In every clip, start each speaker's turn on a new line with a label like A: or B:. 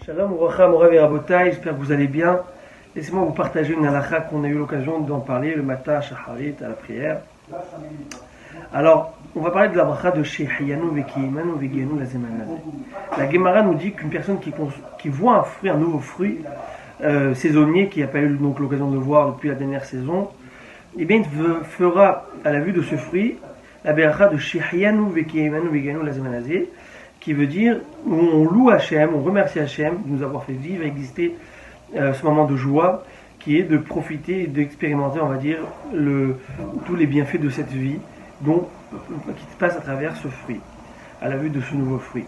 A: Shalom, Uracha, Morav et Rabotai, j'espère que vous allez bien. Laissez-moi vous partager une halakha qu'on a eu l'occasion d'en parler le matin à Shacharit, à la prière. Alors, on va parler de la bracha de Shehayanu Vekiyimanu Vegiyanu Lazemanazé. La Gemara nous dit qu'une personne qui voit un fruit, un nouveau fruit saisonnier, qui n'a pas eu donc l'occasion de le voir depuis la dernière saison, eh bien, il fera à la vue de ce fruit la bracha de Shehayanu Vekiyimanu Vegiyanu Lazemanazé, qui veut dire où on loue Hachem, on remercie Hachem de nous avoir fait vivre, exister ce moment de joie, qui est de profiter et d'expérimenter, on va dire, tous les bienfaits de cette vie qui se passe à travers ce fruit, à la vue de ce nouveau fruit.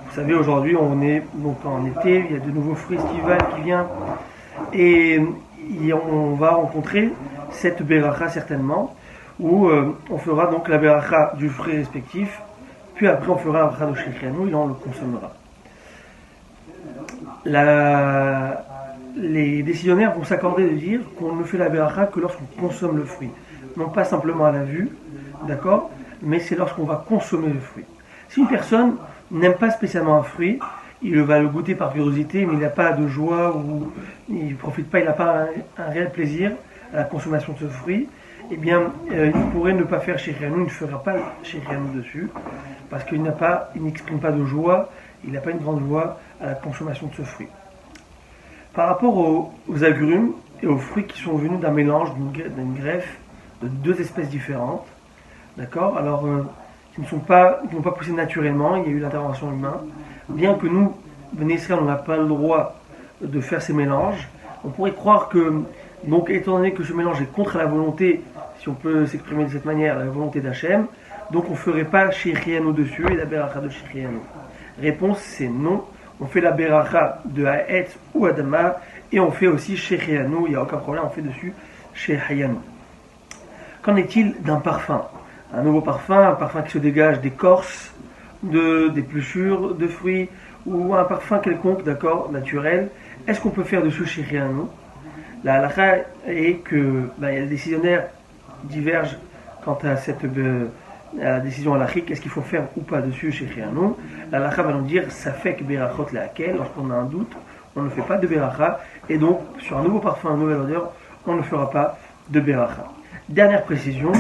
A: Vous savez, aujourd'hui, on est donc en été, il y a de nouveaux fruits estivales qui viennent, et on va rencontrer cette beracha certainement, où on fera donc la beracha du fruit respectif, puis après on fera la beracha de Shehayanu et là on le consommera. Les décisionnaires vont s'accorder de dire qu'on ne fait la beracha que lorsqu'on consomme le fruit, non pas simplement à la vue, d'accord, mais c'est lorsqu'on va consommer le fruit. Si une personne n'aime pas spécialement un fruit, il va le goûter par curiosité, mais il n'a pas de joie ou il ne profite pas, il n'a pas un réel plaisir à la consommation de ce fruit, eh bien, il pourrait ne pas faire Shehayanu, il ne fera pas Shehayanu dessus, parce qu'il n'exprime pas de joie, il n'a pas une grande joie à la consommation de ce fruit. Par rapport aux agrumes et aux fruits qui sont venus d'un mélange, d'une greffe de deux espèces différentes, d'accord, alors qui n'ont pas poussé naturellement, il y a eu l'intervention humaine, bien que nous, Bnei Israël, on n'a pas le droit de faire ces mélanges, on pourrait croire que, donc étant donné que ce mélange est contre la volonté, si on peut s'exprimer de cette manière, la volonté d'Hachem, donc on ne ferait pas Shehayanu dessus et la beracha de Shehayanu. Réponse, c'est non. On fait la beracha de Ha'etz ou Adama et on fait aussi Shehayanu, il n'y a aucun problème, on fait dessus Shehayanu. Qu'en est-il d'un parfum? Un nouveau parfum, un parfum qui se dégage d'écorce, d'épluchures, de fruits, ou un parfum quelconque, d'accord, naturel. Est-ce qu'on peut faire dessus Shehayanu? La halakha est que les décisionnaires divergent quant à la décision halachique, est-ce qu'il faut faire ou pas dessus Shehayanu. La halakha va nous dire Safek berachot lehakel, lorsqu'on a un doute, on ne fait pas de beracha, et donc sur un nouveau parfum, une nouvelle odeur, on ne fera pas de beracha. Dernière précision,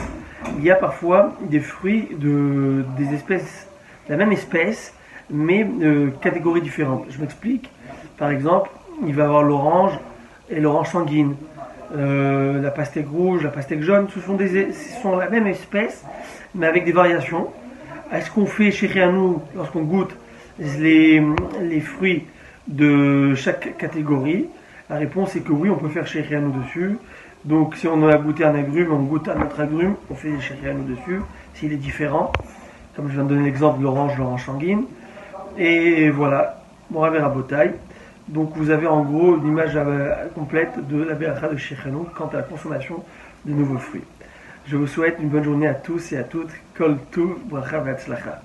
A: il y a parfois des fruits des espèces, de la même espèce, mais de catégories différentes. Je m'explique. Par exemple, il va y avoir l'orange et l'orange sanguine, la pastèque rouge, la pastèque jaune, ce sont la même espèce, mais avec des variations. Est-ce qu'on fait Shehayanu lorsqu'on goûte les fruits de chaque catégorie? La réponse est que oui, on peut faire Shehayanu dessus. Donc si on a goûté un agrume, on goûte un autre agrume, on fait Shehayanu dessus, s'il est différent, comme je viens de donner l'exemple de l'orange sanguine. Et voilà, Morav et Rabotai. Donc vous avez en gros une image complète de la beracha de Shehayanu quant à la consommation de nouveaux fruits. Je vous souhaite une bonne journée à tous et à toutes. Kol Tuv, bracha v'hatzlacha.